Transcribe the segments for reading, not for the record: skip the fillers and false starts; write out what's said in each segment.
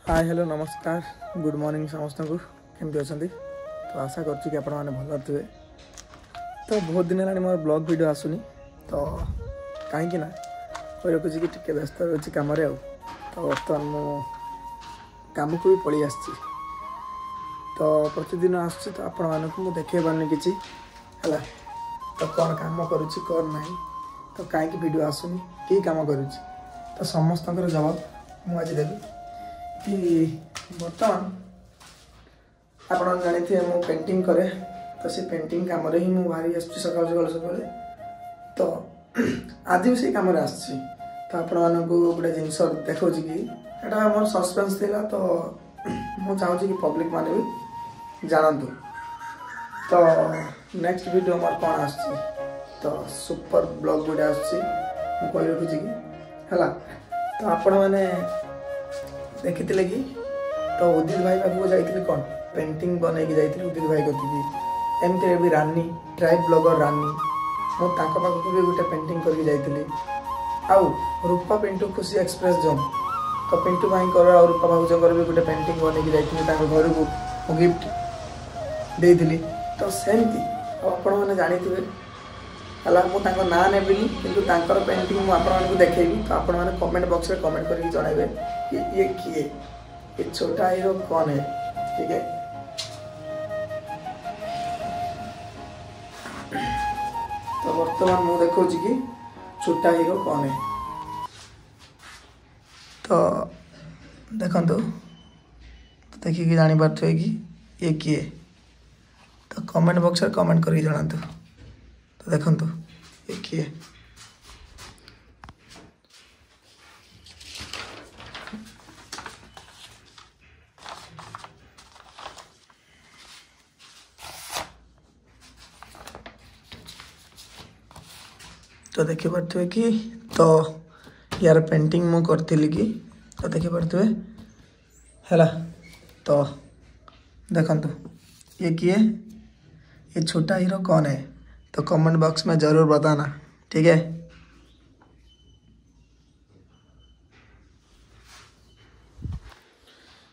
Hi hello नमस्कार good morning समस्त को केमती अच्छा तो आशा करुँ कि आपण मैंने भल थे। तो बहुत दिन है मोर ब्लॉग वीडियो आसुनी तो कहीं कही रखुची कि टिके व्यस्त रोचे कम तो बर्तमान मु कम को भी पलि आसी तो प्रतिदिन आस तो आपण मानक मुझे देखे पारे कि तो कौन काम करुच्ची कौन ना तो कहीं वीडियो आसुनी कि कम करुच्ची तो समस्त जवाब मुझे देवी कि बर्तमान आप जानी मु पेंटिंग करे तो से पेंटिंग कम ही मुझे बाहरी आस सकाल सकाल सकाल तो आज भी से कम आसी तो आपण मानक गोटे जिनस देखा कि यहाँ मोर सस्पेंस थिला तो मुझे चाहूँगी कि पब्लिक माने भी जानतु तो नेक्स्ट वीडियो मोर कौन आस तो सुपर ब्लॉग गुड़ा आस रखुची है तो आपण मैंने देखी कि तो उदित भाई पाखक जाइए कौन पेंटिंग बनई जाइए उदित भाई कथी एमती भी रानी ट्राइब ब्लॉगर रानी मुझे पाखक भी गोटे पेंटिंग करके जाइए आउ रूपा पिंटू खुशी एक्सप्रेस जोन तो पिंटू भाई और रूपा भाऊजर भी गोटे पेंटिंग बनई जाइए घर को गिफ्ट देती तो सेमती आपण मैंने जानी है मुझे ना नेबी कि पेंटिंग मुझे देखी तो आपण मैंने कमेंट बॉक्स में कमेंट करके जनइबे कि ये किए ये छोटा हीरो कौन है। ठीक है तो वर्तमान मुझे देखा कि छोटा हीरो कौन है तो देखो देखिए जानी पारे कि ये किए तो कमेंट बॉक्स में कमेंट करके जनातु तो देखो ये किए तो देखी पारे कि तो यार पेंटिंग मु करथिली कि तो देखी पारे है तो देखो ये किए ये छोटा हीरो कौन है तो कमेंट बॉक्स में जरूर बताना। ठीक है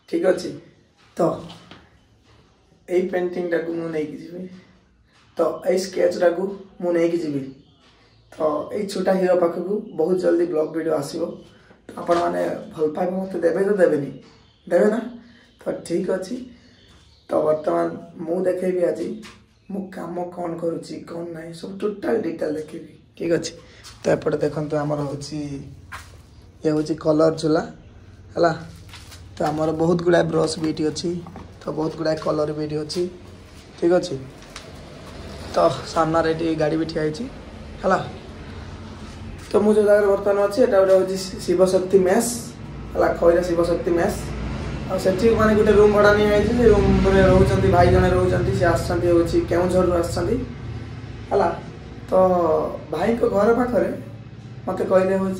ठीक अच्छे तो यही पेंटिंग टाक मुझे जी तो यही स्केच टाक मुझे जी तो ये छोटा हीरो पाखक बहुत जल्दी ब्लॉग वीडियो आसो तो आपण मैंने भल पाइबा मत देवे तो देवे देवे ना तो ठीक अच्छे तो बर्तमान मु देखेबी आज मु काम कौन करुच्ची कौन ना सब टोटाल डिटेल देखेबी। ठीक अच्छे तो एपटे देखते आमर हूँ ये हूँ कलर झूला है तो आमर बहुत गुड़ाए ब्रश भी ये अच्छी तो बहुत गुड़ाए कलर भी ये अच्छी। ठीक अच्छे तो सामने ये गाड़ी भी ठिया है तो मुझे जगह बर्तमान अच्छे गोटे हूँ शिवशक्ति मेस है खैरा शिवशक्ति मेस आठी मैंने गोटे रूम भड़ा नहीं रूम रोच भाई जड़े रोच सी आसछी केउझर आसला तो भाई को घर पाखे मत कहले हूँ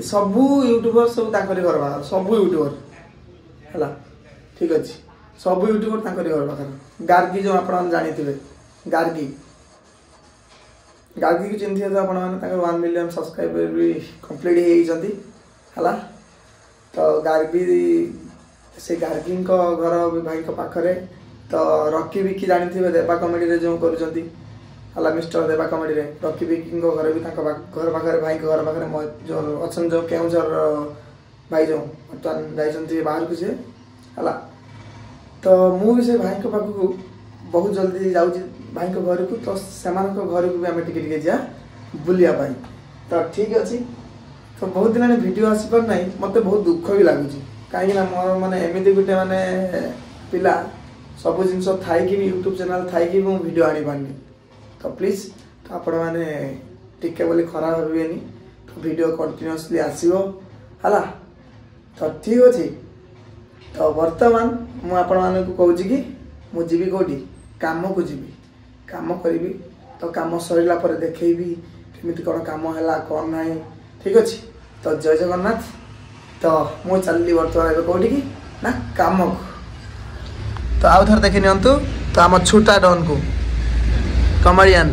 सबू यूट्यूबर सब घर पाख सबू यूट्यूबर है ठीक अच्छे सबू यूट्यूबर घर पाखे गार्गी जो आप जानी गार्गी गार्गी को चिन्ह तो आपने 1 मिलियन सब्सक्राइबर भी कंप्लीट है तो गार्गी से गार्गी घर भाई पाखे तो रकी विकी जानी थे देवा कमेडी जो कर मिस्टर देवा कमेडी रकी विकी घर भी घर पाखे भाई घर पाखे जो अच्छा जो केउझर भाई जो बर्तमान जाइए बाहर को सी है तो मुझे भाई पाखक बहुत जल्दी जाऊँगी भाई घर को तो से घर को भी आम टे जा बुलिया तो ठीक अच्छे तो बहुत दिन वीडियो आसपार ना मत बहुत दुख भी लगुच कहीं मोर मैंने एमती गोटे माने पिला सब जिनस थी यूट्यूब चैनल थी वीडियो आनी पारनी तो प्लीज तो आपण मैंने टिके बोली खराब भावेनि तो वीडियो कंटिन्यूअसली आसो है तो ठीक अच्छे तो बर्तमान मुझे कहूँ कि मुझे जीवी कौटी काम को जीवी काम करी तो काम सरला पर देखेबी केमिति कौन काम है कौन ना ठीक अच्छे तो जय जगन्नाथ तो मु चलली बर्तमान कौटी कि ना काम को तो आउ थे देखी नि तो आम छोटा डन को कमेडियन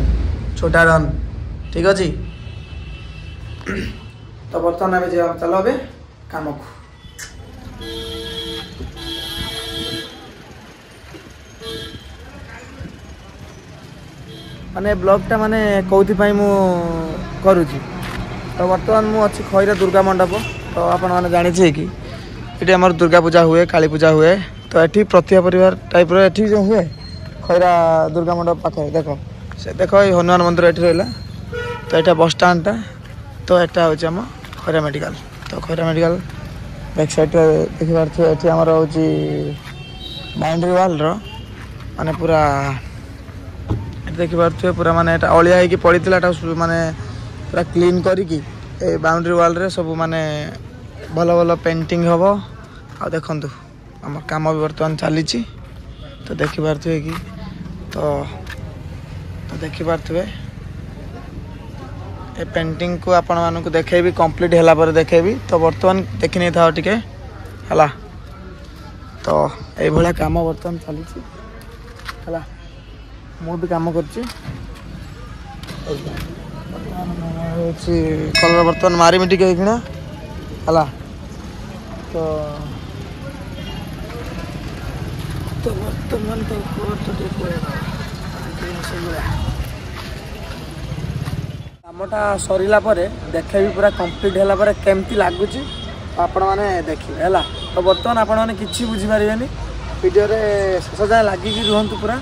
छोटा डन ठीक अच्छे तो बर्तमान चलो काम को माने ब्लॉगटा माने कौथिपाई मु करुची तो बर्तमान मु अच्छी खैरा दुर्गा मंडप तो आपण मैंने जानी कि ये आम दुर्गा पूजा हुए काली पूजा हुए तो ये प्रतिभा परिवार टाइप रो जो हुए खैरा दुर्गा मंडप पाखे देख से देख ये हनुमान मंदिर ये रहा तो यहाँ बस स्टाण्डटा तो यहाँ हूँ आम खैरा मेडिकल तो खैरा मेडिकल बैक साइड देखी पारे ये आमर हूँ बाउंड्री वाल माने पूरा देखी पारे पूरा माने अलिया होगी पड़ा माने पूरा क्लीन करिकी बाउंड्री वाल रे सब माने भल भल पेंटिंग हम आ देखु आम कम भी बर्तमान चली तो देखिपे कि तो देखिपे ए पेंटिंग को आपण मानक देखेबी कंप्लीट होला पर देखेबी तो बर्तमान देखि नहीं था टिके हला तो ये भाया कम बर्तमान चली मु भी कम कर कलर बर्तमान मारिमी टिके है तो बर्तमान कामटा सरला देखे भी पूरा कंप्लीट होला पर केमती लगुच आपण मैंने देखिए है तो बर्तमान आपण मैंने किसी बुझीपारे वीडियो शेष जाए लगिकी रुहतु पूरा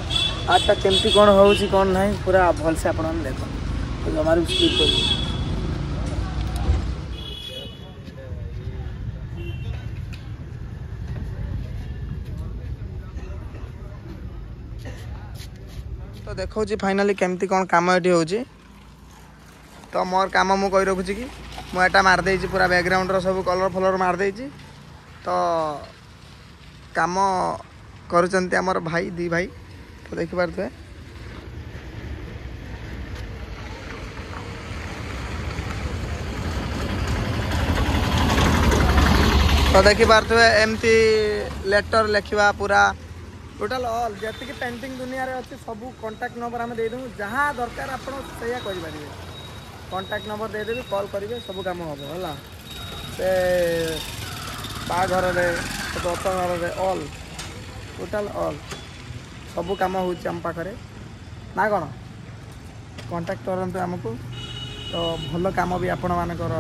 आजटा केमती कौन हो कौन ना पूरा भलसे आपण मैंने देख तो जमार स्पीड कर तो देखो फाइनाली केमती कौन काम ये हो तो मोर काम मु कही रखुची कि मुझे मारदे पूरा बैकग्राउंड सब कलर फलर मारदे तो काम करुँच आमर भाई दी भाई तो देखिपे तो देखिपे एमती लेटर लिखा पूरा टोटाल ऑल जी पेंटिंग दुनिया रे अच्छी सब कांटेक्ट नंबर आम देदेमु जहाँ दरकार आप करें कांटेक्ट नंबर देदेवी कॉल करेंगे सब कम हम है से बाघर घर ऑल टोटाल ऑल सब कम होम पाखे ना कौन कांटेक्ट करते आमको तो भल कम भी आपण मानकर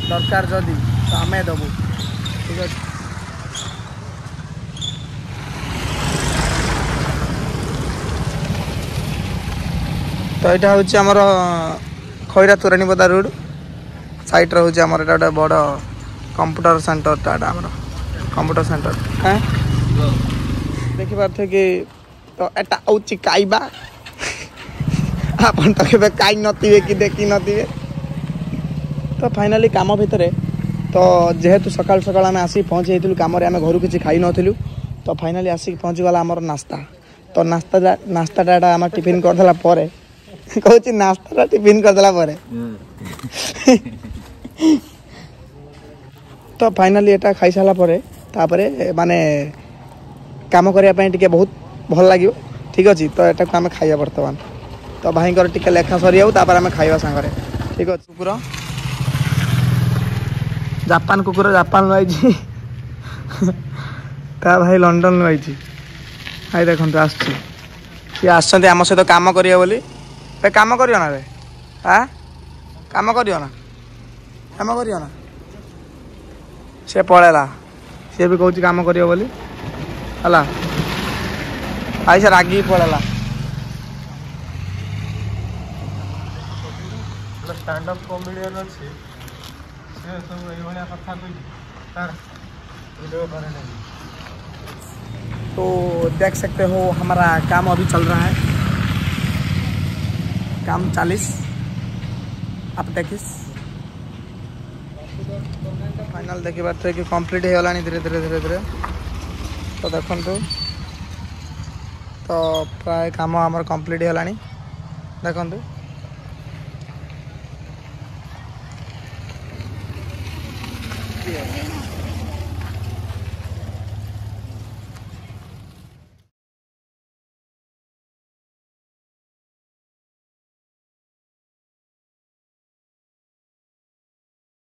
दरकार जदि तो आम देबू ठीक है तो यहाँ हूँ आमर खैरा तोराणी पदा रोड साइड रे हूँ आमर गोटे बड़ कंप्यूटर सेंटर आमर कंप्यूटर सेंटर हाँ देखिपे कि तो एटा हूँ काइबा आप तो के कई नथिबे कि देखी नथिबे तो फाइनाली काम भितर तो जेहेतु सकाल सकाल आम आसिक पहुँची जाइलु कम आम घर किसी खाई नथिलु तो फाइनाली आसिक पहुँची गला आमर नास्ता तो नास्ताटा आम टिफिन करदेला कहूँ नास्ता टिफिन करदेला तो फाइनाली एटा खाई सारा माने काम करने बहुत भल लगे ठीक अच्छे तो यहाँ को आम खाइबा बर्तमान तो भाई टे लेखा सरी आम खाइबा सांगरे ठीक अच्छे कुकुर जापान कुकुर जापान आई भाई लंडन आई भाई देखो आसम सहित कम करिए बोली काम करियो ना रे हाँ काम करियो ना काम करियो ना से पड़ेला सी भी कहूँ काम करियो बोली है आई से रागी पड़ेला स्टैंड अप कॉमेडियन अच्छे से सब ये कथा तो देख सकते हो हमारा काम अभी चल रहा है काम 40 आप देखिस फाइनल देखी पारे कि कंप्लीट हो गला धीरे धीरे धीरे धीरे तो देखु तो प्राय काम आमर कंप्लीट हो गला देखु